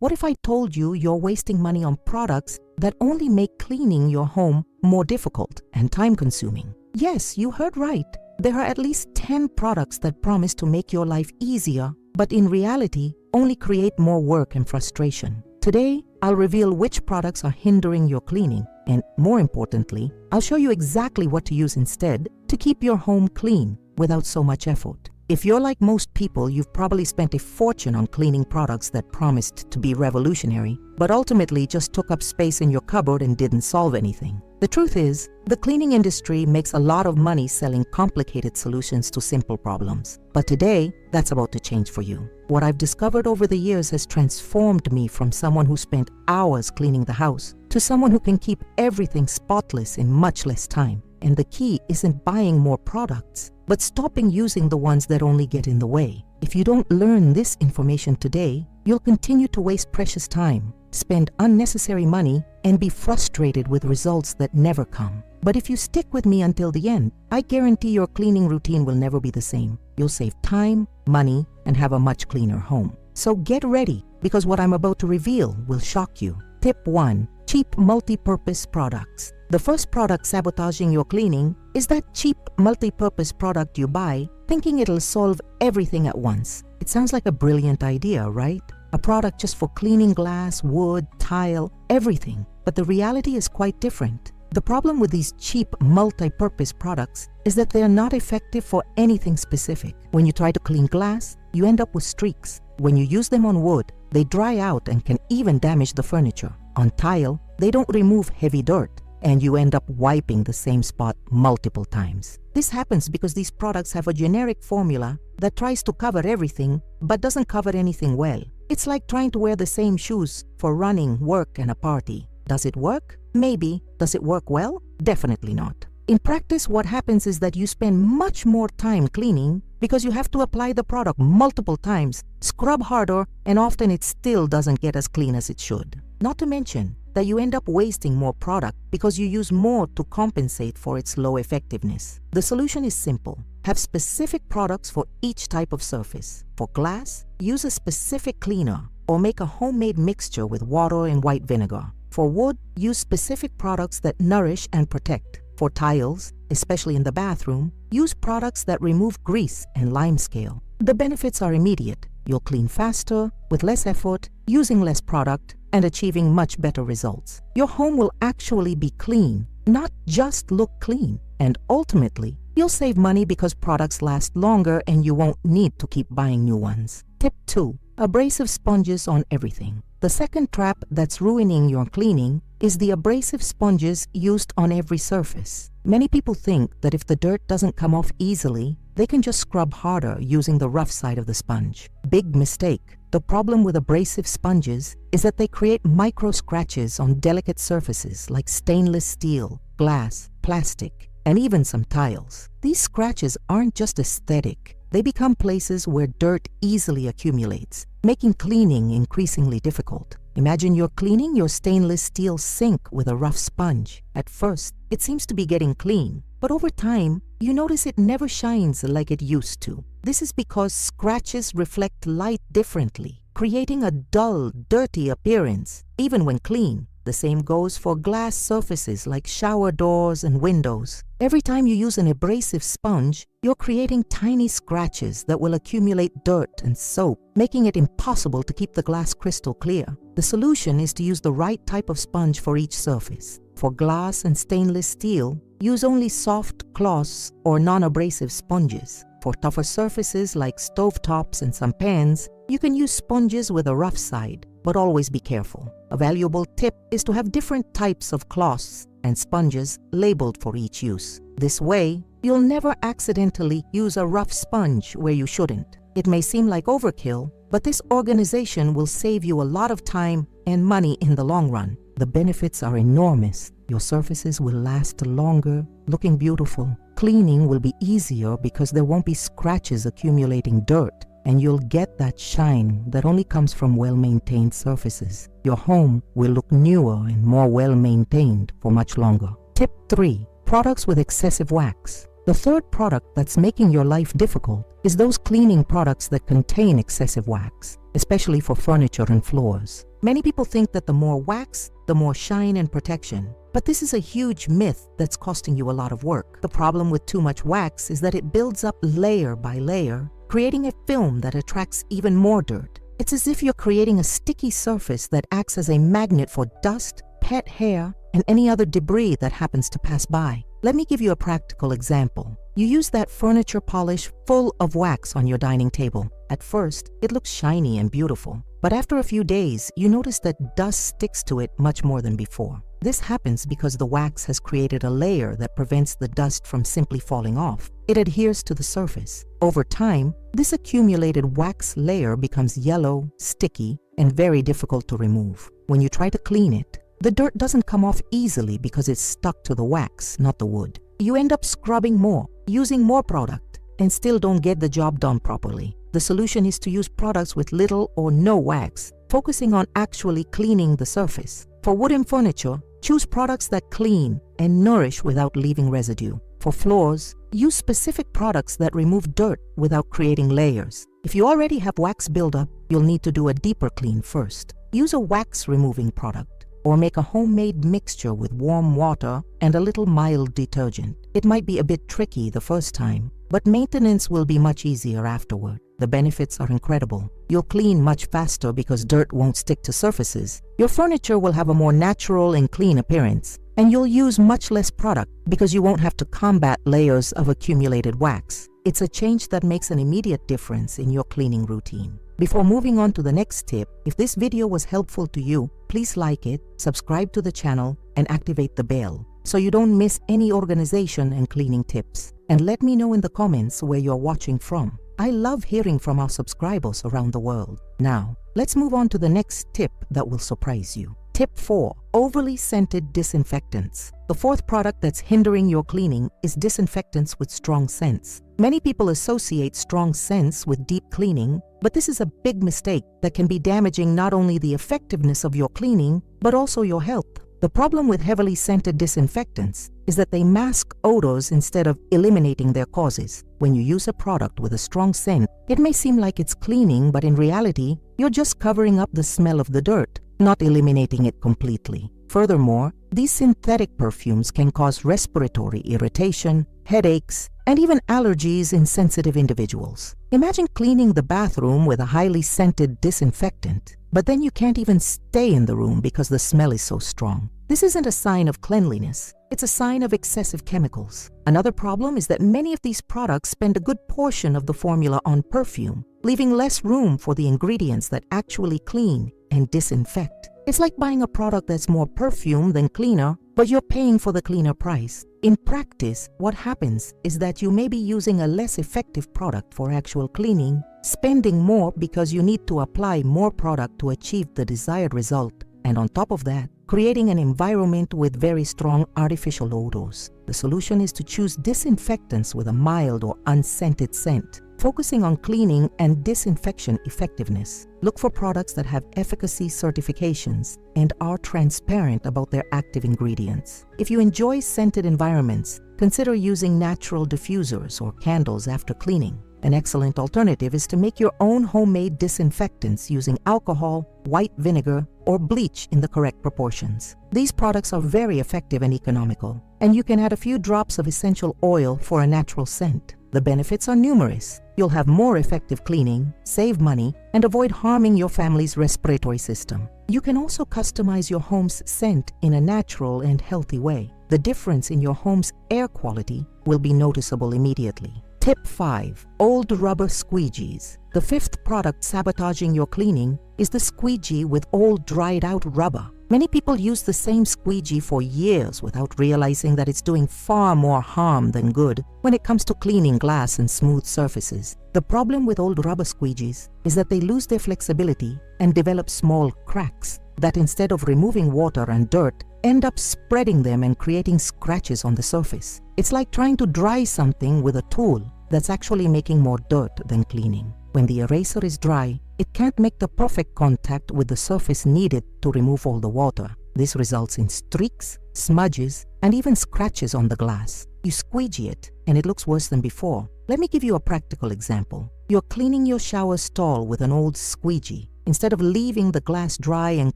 What if I told you you're wasting money on products that only make cleaning your home more difficult and time-consuming? Yes, you heard right. There are at least 10 products that promise to make your life easier, but in reality, only create more work and frustration. Today, I'll reveal which products are hindering your cleaning, and more importantly, I'll show you exactly what to use instead to keep your home clean without so much effort. If you're like most people, you've probably spent a fortune on cleaning products that promised to be revolutionary, but ultimately just took up space in your cupboard and didn't solve anything. The truth is, the cleaning industry makes a lot of money selling complicated solutions to simple problems. But today, that's about to change for you. What I've discovered over the years has transformed me from someone who spent hours cleaning the house to someone who can keep everything spotless in much less time. And the key isn't buying more products, but stopping using the ones that only get in the way. If you don't learn this information today, you'll continue to waste precious time, spend unnecessary money, and be frustrated with results that never come. But if you stick with me until the end, I guarantee your cleaning routine will never be the same. You'll save time, money, and have a much cleaner home. So get ready, because what I'm about to reveal will shock you. Tip 1. Cheap multi-purpose products. The first product sabotaging your cleaning is that cheap multi-purpose product you buy thinking it'll solve everything at once. It sounds like a brilliant idea, right? A product just for cleaning glass, wood, tile, everything. But the reality is quite different. The problem with these cheap multi-purpose products is that they are not effective for anything specific. When you try to clean glass, you end up with streaks. When you use them on wood, they dry out and can even damage the furniture. On tile, they don't remove heavy dirt, and you end up wiping the same spot multiple times. This happens because these products have a generic formula that tries to cover everything but doesn't cover anything well. It's like trying to wear the same shoes for running, work, and a party. Does it work? Maybe. Does it work well? Definitely not. In practice, what happens is that you spend much more time cleaning because you have to apply the product multiple times, scrub harder, and often it still doesn't get as clean as it should. Not to mention that you end up wasting more product because you use more to compensate for its low effectiveness. The solution is simple. Have specific products for each type of surface. For glass, use a specific cleaner or make a homemade mixture with water and white vinegar. For wood, use specific products that nourish and protect. For tiles, especially in the bathroom, use products that remove grease and limescale. The benefits are immediate. You'll clean faster, with less effort, using less product, and achieving much better results. Your home will actually be clean, not just look clean. And ultimately, you'll save money because products last longer and you won't need to keep buying new ones. Tip 2. Abrasive sponges on everything. The second trap that's ruining your cleaning is the abrasive sponges used on every surface. Many people think that if the dirt doesn't come off easily, they can just scrub harder using the rough side of the sponge. Big mistake. The problem with abrasive sponges is that they create micro scratches on delicate surfaces like stainless steel, glass, plastic, and even some tiles. These scratches aren't just aesthetic. They become places where dirt easily accumulates, making cleaning increasingly difficult. Imagine you're cleaning your stainless steel sink with a rough sponge. At first, it seems to be getting clean, but over time, you notice it never shines like it used to. This is because scratches reflect light differently, creating a dull, dirty appearance, even when clean. The same goes for glass surfaces like shower doors and windows. Every time you use an abrasive sponge, you're creating tiny scratches that will accumulate dirt and soap, making it impossible to keep the glass crystal clear. The solution is to use the right type of sponge for each surface. For glass and stainless steel, use only soft cloths or non-abrasive sponges. For tougher surfaces like stovetops and some pans, you can use sponges with a rough side, but always be careful. A valuable tip is to have different types of cloths and sponges labeled for each use. This way, you'll never accidentally use a rough sponge where you shouldn't. It may seem like overkill, but this organization will save you a lot of time and money in the long run. The benefits are enormous. Your surfaces will last longer, looking beautiful. Cleaning will be easier because there won't be scratches accumulating dirt, and you'll get that shine that only comes from well-maintained surfaces. Your home will look newer and more well-maintained for much longer. Tip 3. Products with excessive wax. The third product that's making your life difficult is those cleaning products that contain excessive wax, especially for furniture and floors. Many people think that the more wax, the more shine and protection. But this is a huge myth that's costing you a lot of work. The problem with too much wax is that it builds up layer by layer, creating a film that attracts even more dirt. It's as if you're creating a sticky surface that acts as a magnet for dust, pet hair, and any other debris that happens to pass by. Let me give you a practical example. You use that furniture polish full of wax on your dining table. At first, it looks shiny and beautiful, but after a few days, you notice that dust sticks to it much more than before. This happens because the wax has created a layer that prevents the dust from simply falling off. It adheres to the surface. Over time, this accumulated wax layer becomes yellow, sticky, and very difficult to remove. When you try to clean it, the dirt doesn't come off easily because it's stuck to the wax, not the wood. You end up scrubbing more, using more product, and still don't get the job done properly. The solution is to use products with little or no wax, focusing on actually cleaning the surface. For wooden furniture, choose products that clean and nourish without leaving residue. For floors, use specific products that remove dirt without creating layers. If you already have wax buildup, you'll need to do a deeper clean first. Use a wax removing product, or make a homemade mixture with warm water and a little mild detergent. It might be a bit tricky the first time, but maintenance will be much easier afterward. The benefits are incredible. You'll clean much faster because dirt won't stick to surfaces. Your furniture will have a more natural and clean appearance, and you'll use much less product because you won't have to combat layers of accumulated wax. It's a change that makes an immediate difference in your cleaning routine. Before moving on to the next tip, if this video was helpful to you, please like it, subscribe to the channel, and activate the bell so you don't miss any organization and cleaning tips. And let me know in the comments where you're watching from. I love hearing from our subscribers around the world. Now, let's move on to the next tip that will surprise you. Tip 4. Overly scented disinfectants. The fourth product that's hindering your cleaning is disinfectants with strong scents. Many people associate strong scents with deep cleaning, but this is a big mistake that can be damaging not only the effectiveness of your cleaning, but also your health. The problem with heavily scented disinfectants is that they mask odors instead of eliminating their causes. When you use a product with a strong scent, it may seem like it's cleaning, but in reality, you're just covering up the smell of the dirt, not eliminating it completely. Furthermore, these synthetic perfumes can cause respiratory irritation, headaches, and even allergies in sensitive individuals. Imagine cleaning the bathroom with a highly scented disinfectant, but then you can't even stay in the room because the smell is so strong. This isn't a sign of cleanliness. It's a sign of excessive chemicals. Another problem is that many of these products spend a good portion of the formula on perfume, leaving less room for the ingredients that actually clean and disinfect. It's like buying a product that's more perfume than cleaner, but you're paying for the cleaner price. In practice, what happens is that you may be using a less effective product for actual cleaning, spending more because you need to apply more product to achieve the desired result, and on top of that, creating an environment with very strong artificial odors. The solution is to choose disinfectants with a mild or unscented scent, focusing on cleaning and disinfection effectiveness. Look for products that have efficacy certifications and are transparent about their active ingredients. If you enjoy scented environments, consider using natural diffusers or candles after cleaning. An excellent alternative is to make your own homemade disinfectants using alcohol, white vinegar, or bleach in the correct proportions. These products are very effective and economical, and you can add a few drops of essential oil for a natural scent. The benefits are numerous. You'll have more effective cleaning, save money, and avoid harming your family's respiratory system. You can also customize your home's scent in a natural and healthy way. The difference in your home's air quality will be noticeable immediately. Tip 5. Old rubber squeegees. The fifth product sabotaging your cleaning is the squeegee with old dried out rubber. Many people use the same squeegee for years without realizing that it's doing far more harm than good when it comes to cleaning glass and smooth surfaces. The problem with old rubber squeegees is that they lose their flexibility and develop small cracks that, instead of removing water and dirt, end up spreading them and creating scratches on the surface. It's like trying to dry something with a tool that's actually making more dirt than cleaning. When the eraser is dry, it can't make the perfect contact with the surface needed to remove all the water. This results in streaks, smudges, and even scratches on the glass. You squeegee it, and it looks worse than before. Let me give you a practical example. You're cleaning your shower stall with an old squeegee. Instead of leaving the glass dry and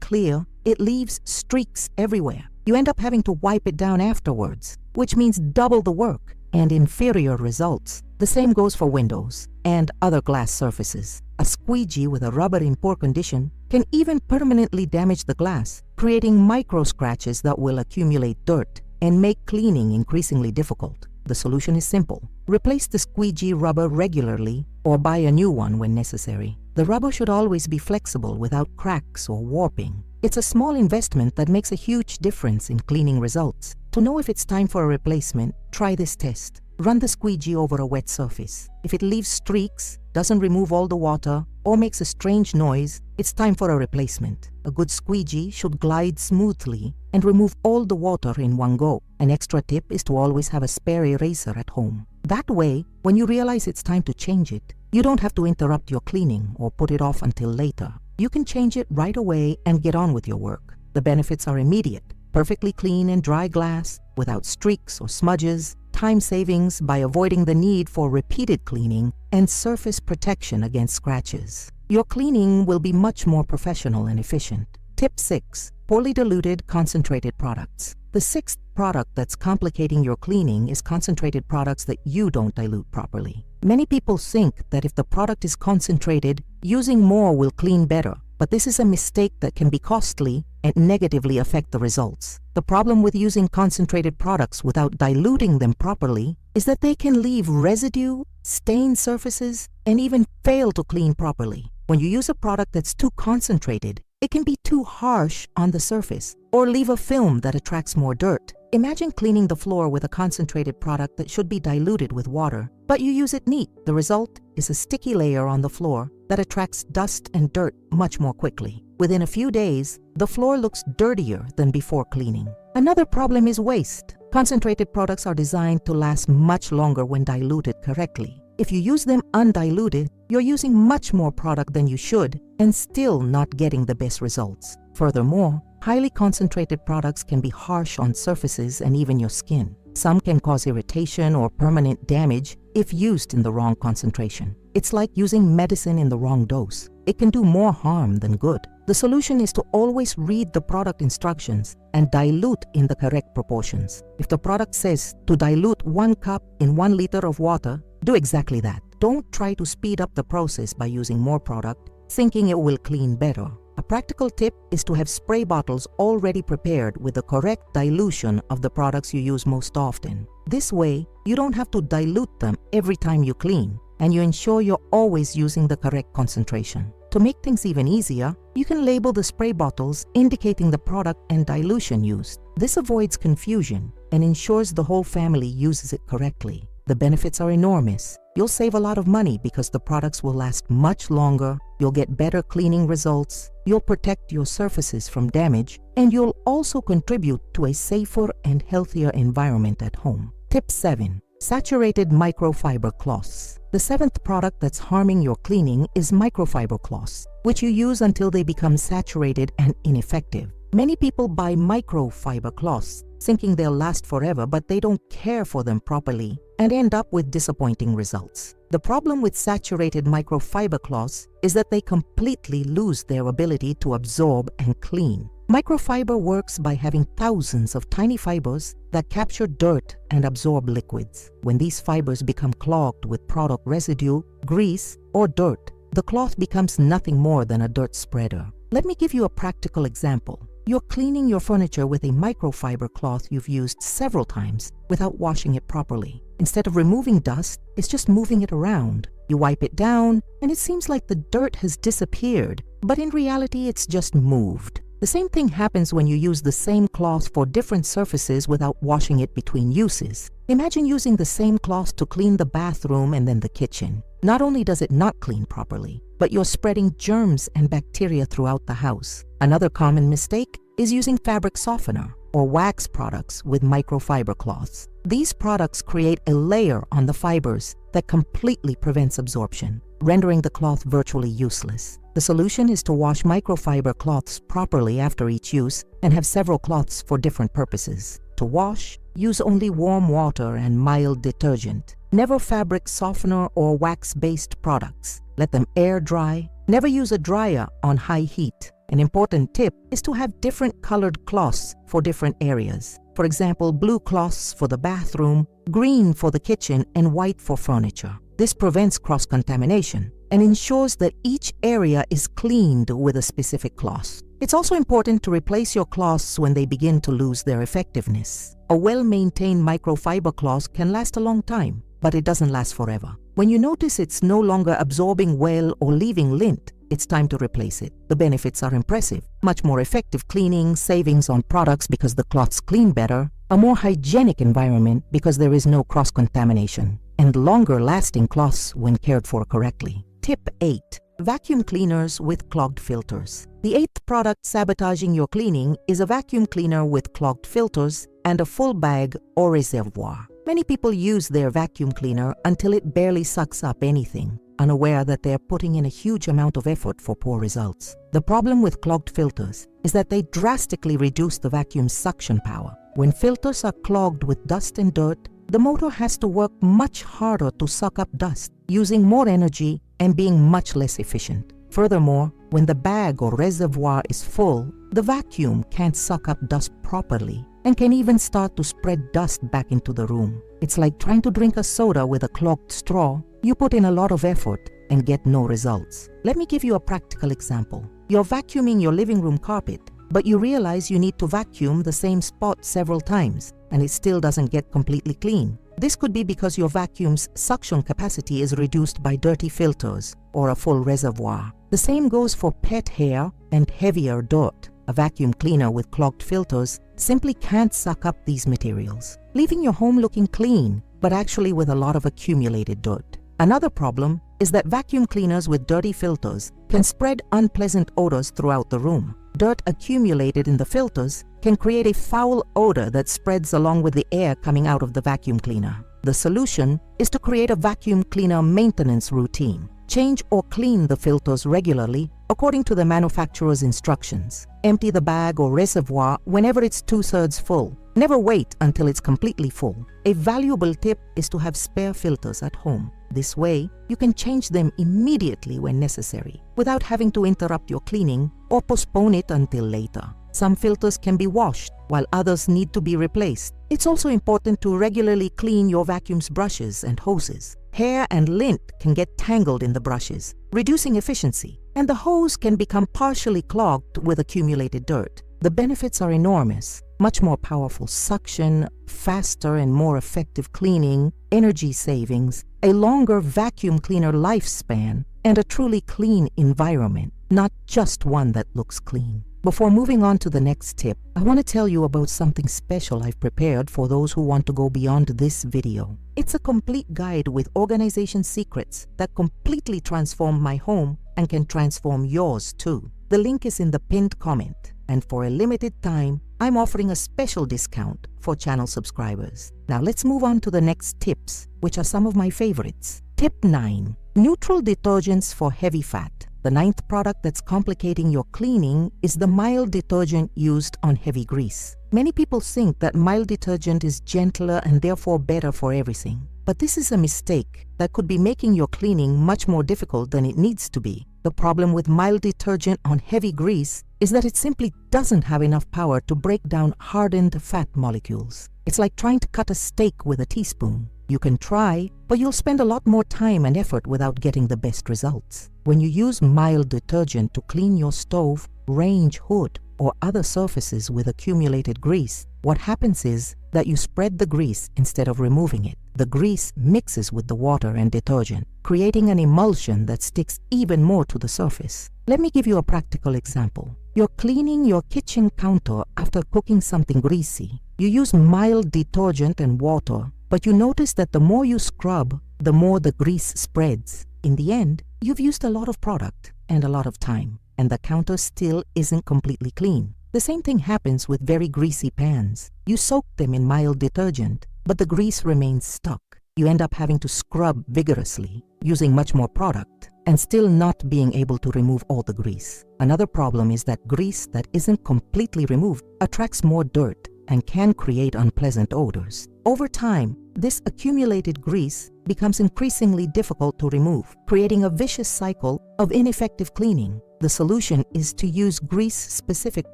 clear, it leaves streaks everywhere. You end up having to wipe it down afterwards, which means double the work and inferior results. The same goes for windows and other glass surfaces. A squeegee with a rubber in poor condition can even permanently damage the glass, creating micro scratches that will accumulate dirt and make cleaning increasingly difficult. The solution is simple. Replace the squeegee rubber regularly or buy a new one when necessary. The rubber should always be flexible without cracks or warping. It's a small investment that makes a huge difference in cleaning results. To know if it's time for a replacement, try this test. Run the squeegee over a wet surface. If it leaves streaks, doesn't remove all the water, or makes a strange noise, it's time for a replacement. A good squeegee should glide smoothly and remove all the water in one go. An extra tip is to always have a spare eraser at home. That way, when you realize it's time to change it, you don't have to interrupt your cleaning or put it off until later. You can change it right away and get on with your work. The benefits are immediate. Perfectly clean and dry glass without streaks or smudges, time savings by avoiding the need for repeated cleaning, and surface protection against scratches. Your cleaning will be much more professional and efficient. Tip 6. Poorly diluted concentrated products. The sixth product that's complicating your cleaning is concentrated products that you don't dilute properly. Many people think that if the product is concentrated, using more will clean better, but this is a mistake that can be costly and negatively affect the results. The problem with using concentrated products without diluting them properly is that they can leave residue, stain surfaces, and even fail to clean properly. When you use a product that's too concentrated, it can be too harsh on the surface or leave a film that attracts more dirt. Imagine cleaning the floor with a concentrated product that should be diluted with water, but you use it neat. The result is a sticky layer on the floor that attracts dust and dirt much more quickly. Within a few days, the floor looks dirtier than before cleaning. Another problem is waste. Concentrated products are designed to last much longer when diluted correctly. If you use them undiluted, you're using much more product than you should and still not getting the best results. Furthermore, highly concentrated products can be harsh on surfaces and even your skin. Some can cause irritation or permanent damage if used in the wrong concentration. It's like using medicine in the wrong dose. It can do more harm than good. The solution is to always read the product instructions and dilute in the correct proportions. If the product says to dilute 1 cup in 1 liter of water, do exactly that. Don't try to speed up the process by using more product, thinking it will clean better. A practical tip is to have spray bottles already prepared with the correct dilution of the products you use most often. This way, you don't have to dilute them every time you clean, and you ensure you're always using the correct concentration. To make things even easier, you can label the spray bottles indicating the product and dilution used. This avoids confusion and ensures the whole family uses it correctly. The benefits are enormous. You'll save a lot of money because the products will last much longer, you'll get better cleaning results, you'll protect your surfaces from damage, and you'll also contribute to a safer and healthier environment at home. Tip 7. Saturated microfiber cloths. The seventh product that's harming your cleaning is microfiber cloths, which you use until they become saturated and ineffective. Many people buy microfiber cloths thinking they'll last forever, but they don't care for them properly and end up with disappointing results. The problem with saturated microfiber cloths is that they completely lose their ability to absorb and clean. Microfiber works by having thousands of tiny fibers that capture dirt and absorb liquids. When these fibers become clogged with product residue, grease, or dirt, the cloth becomes nothing more than a dirt spreader. Let me give you a practical example. You're cleaning your furniture with a microfiber cloth you've used several times without washing it properly. Instead of removing dust, it's just moving it around. You wipe it down, and it seems like the dirt has disappeared, but in reality, it's just moved. The same thing happens when you use the same cloth for different surfaces without washing it between uses. Imagine using the same cloth to clean the bathroom and then the kitchen. Not only does it not clean properly, but you're spreading germs and bacteria throughout the house. Another common mistake is using fabric softener or wax products with microfiber cloths. These products create a layer on the fibers that completely prevents absorption, rendering the cloth virtually useless. The solution is to wash microfiber cloths properly after each use and have several cloths for different purposes. To wash, use only warm water and mild detergent. Never fabric softener or wax-based products. Let them air dry Never use a dryer on high heat. An important tip is to have different colored cloths for different areas. For example, blue cloths for the bathroom, green for the kitchen, and white for furniture. This prevents cross-contamination and ensures that each area is cleaned with a specific cloth. It's also important to replace your cloths when they begin to lose their effectiveness. A well-maintained microfiber cloth can last a long time, but it doesn't last forever. When you notice it's no longer absorbing well or leaving lint, it's time to replace it. The benefits are impressive. Much more effective cleaning, savings on products because the cloths clean better, a more hygienic environment because there is no cross-contamination, and longer-lasting cloths when cared for correctly. Tip 8. Vacuum cleaners with clogged filters. The 8th product sabotaging your cleaning is a vacuum cleaner with clogged filters and a full bag or reservoir. Many people use their vacuum cleaner until it barely sucks up anything, unaware that they're putting in a huge amount of effort for poor results. The problem with clogged filters is that they drastically reduce the vacuum's suction power. When filters are clogged with dust and dirt, the motor has to work much harder to suck up dust, using more energy and being much less efficient. Furthermore, when the bag or reservoir is full, the vacuum can't suck up dust properly and can even start to spread dust back into the room. It's like trying to drink a soda with a clogged straw. You put in a lot of effort and get no results. Let me give you a practical example. You're vacuuming your living room carpet, but you realize you need to vacuum the same spot several times, and it still doesn't get completely clean. This could be because your vacuum's suction capacity is reduced by dirty filters or a full reservoir. The same goes for pet hair and heavier dirt. A vacuum cleaner with clogged filters simply can't suck up these materials, leaving your home looking clean, but actually with a lot of accumulated dirt. Another problem is that vacuum cleaners with dirty filters can spread unpleasant odors throughout the room. Dirt accumulated in the filters can create a foul odor that spreads along with the air coming out of the vacuum cleaner. The solution is to create a vacuum cleaner maintenance routine. Change or clean the filters regularly according to the manufacturer's instructions. Empty the bag or reservoir whenever it's 2/3 full. Never wait until it's completely full. A valuable tip is to have spare filters at home. This way, you can change them immediately when necessary, without having to interrupt your cleaning or postpone it until later. Some filters can be washed, while others need to be replaced. It's also important to regularly clean your vacuum's brushes and hoses. Hair and lint can get tangled in the brushes, reducing efficiency, and the hose can become partially clogged with accumulated dirt. The benefits are enormous. Much more powerful suction, faster and more effective cleaning, energy savings, a longer vacuum cleaner lifespan, and a truly clean environment, not just one that looks clean. Before moving on to the next tip, I want to tell you about something special I've prepared for those who want to go beyond this video. It's a complete guide with organization secrets that completely transform my home and can transform yours too. The link is in the pinned comment, and for a limited time, I'm offering a special discount for channel subscribers. Now let's move on to the next tips, which are some of my favorites. Tip 9. Neutral detergents for heavy fat. The 9th product that's complicating your cleaning is the mild detergent used on heavy grease. Many people think that mild detergent is gentler and therefore better for everything. But this is a mistake that could be making your cleaning much more difficult than it needs to be. The problem with mild detergent on heavy grease is that it simply doesn't have enough power to break down hardened fat molecules. It's like trying to cut a steak with a teaspoon. You can try, but you'll spend a lot more time and effort without getting the best results. When you use mild detergent to clean your stove, range hood, or other surfaces with accumulated grease, what happens is that you spread the grease instead of removing it. The grease mixes with the water and detergent, creating an emulsion that sticks even more to the surface. Let me give you a practical example. You're cleaning your kitchen counter after cooking something greasy. You use mild detergent and water, but you notice that the more you scrub, the more the grease spreads. In the end, you've used a lot of product and a lot of time, and the counter still isn't completely clean. The same thing happens with very greasy pans. You soak them in mild detergent, but the grease remains stuck. You end up having to scrub vigorously, using much more product, and still not being able to remove all the grease. Another problem is that grease that isn't completely removed attracts more dirt and can create unpleasant odors. Over time, this accumulated grease becomes increasingly difficult to remove, creating a vicious cycle of ineffective cleaning. The solution is to use grease-specific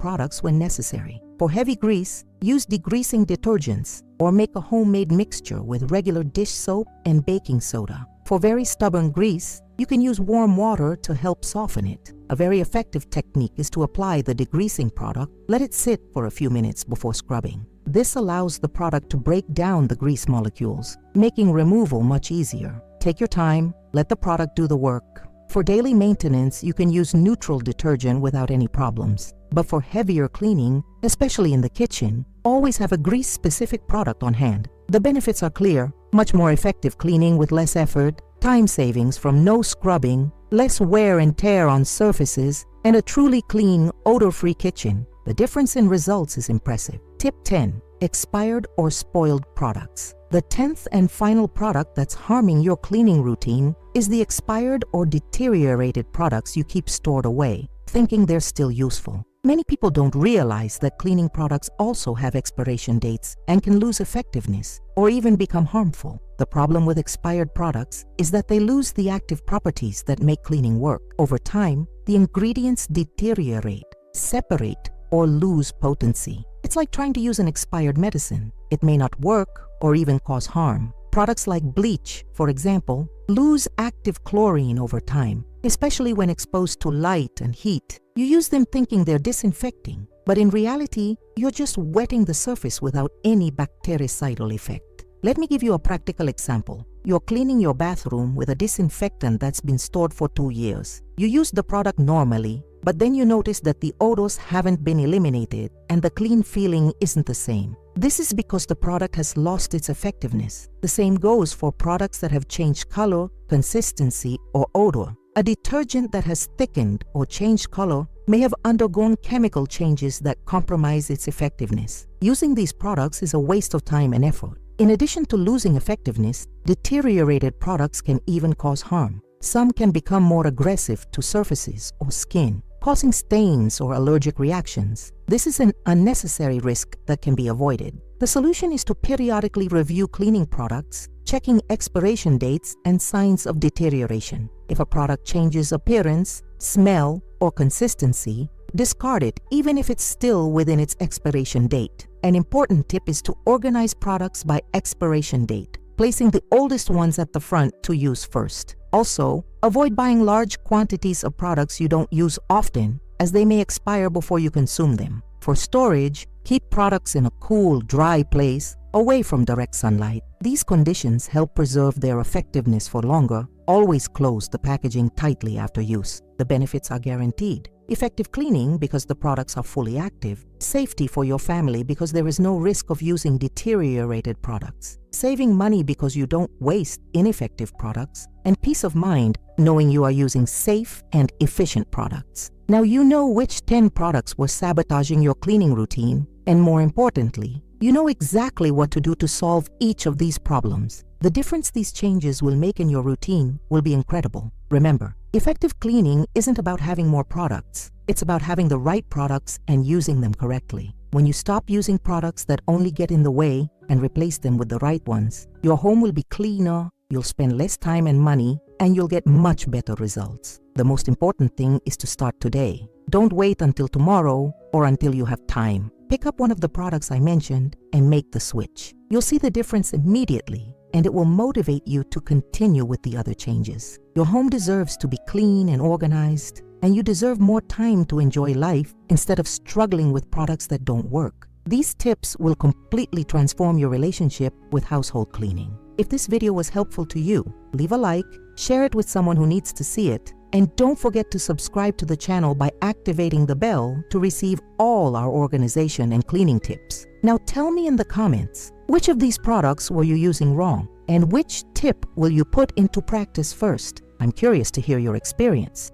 products when necessary. For heavy grease, use degreasing detergents or make a homemade mixture with regular dish soap and baking soda. For very stubborn grease, you can use warm water to help soften it. A very effective technique is to apply the degreasing product, let it sit for a few minutes before scrubbing. This allows the product to break down the grease molecules, making removal much easier. Take your time, let the product do the work. For daily maintenance, you can use neutral detergent without any problems. But for heavier cleaning, especially in the kitchen, always have a grease-specific product on hand. The benefits are clear: much more effective cleaning with less effort, time savings from no scrubbing, less wear and tear on surfaces, and a truly clean, odor-free kitchen. The difference in results is impressive. Tip 10. Expired or spoiled products. The 10th and final product that's harming your cleaning routine is the expired or deteriorated products you keep stored away, thinking they're still useful. Many people don't realize that cleaning products also have expiration dates and can lose effectiveness or even become harmful. The problem with expired products is that they lose the active properties that make cleaning work. Over time, the ingredients deteriorate, separate, or lose potency. It's like trying to use an expired medicine. It may not work or even cause harm. Products like bleach, for example, lose active chlorine over time, especially when exposed to light and heat. You use them thinking they're disinfecting, but in reality, you're just wetting the surface without any bactericidal effect. Let me give you a practical example. You're cleaning your bathroom with a disinfectant that's been stored for 2 years. You use the product normally, but then you notice that the odors haven't been eliminated and the clean feeling isn't the same. This is because the product has lost its effectiveness. The same goes for products that have changed color, consistency, or odor. A detergent that has thickened or changed color may have undergone chemical changes that compromise its effectiveness. Using these products is a waste of time and effort. In addition to losing effectiveness, deteriorated products can even cause harm. Some can become more aggressive to surfaces or skin, causing stains or allergic reactions. This is an unnecessary risk that can be avoided. The solution is to periodically review cleaning products, checking expiration dates and signs of deterioration. If a product changes appearance, smell, or consistency, discard it even if it's still within its expiration date. An important tip is to organize products by expiration date, placing the oldest ones at the front to use first. Also, avoid buying large quantities of products you don't use often, as they may expire before you consume them. For storage, keep products in a cool, dry place, away from direct sunlight. These conditions help preserve their effectiveness for longer. Always close the packaging tightly after use. The benefits are guaranteed. Effective cleaning because the products are fully active. Safety for your family because there is no risk of using deteriorated products. Saving money because you don't waste ineffective products. And peace of mind knowing you are using safe and efficient products. Now you know which 10 products were sabotaging your cleaning routine, and more importantly, you know exactly what to do to solve each of these problems. The difference these changes will make in your routine will be incredible. Remember, effective cleaning isn't about having more products. It's about having the right products and using them correctly. When you stop using products that only get in the way and replace them with the right ones, your home will be cleaner, you'll spend less time and money, and you'll get much better results. The most important thing is to start today. Don't wait until tomorrow or until you have time. Pick up one of the products I mentioned and make the switch. You'll see the difference immediately, and it will motivate you to continue with the other changes. Your home deserves to be clean and organized, and you deserve more time to enjoy life instead of struggling with products that don't work. These tips will completely transform your relationship with household cleaning. If this video was helpful to you, leave a like, share it with someone who needs to see it, and don't forget to subscribe to the channel by activating the bell to receive all our organization and cleaning tips. Now tell me in the comments, which of these products were you using wrong? And which tip will you put into practice first? I'm curious to hear your experience.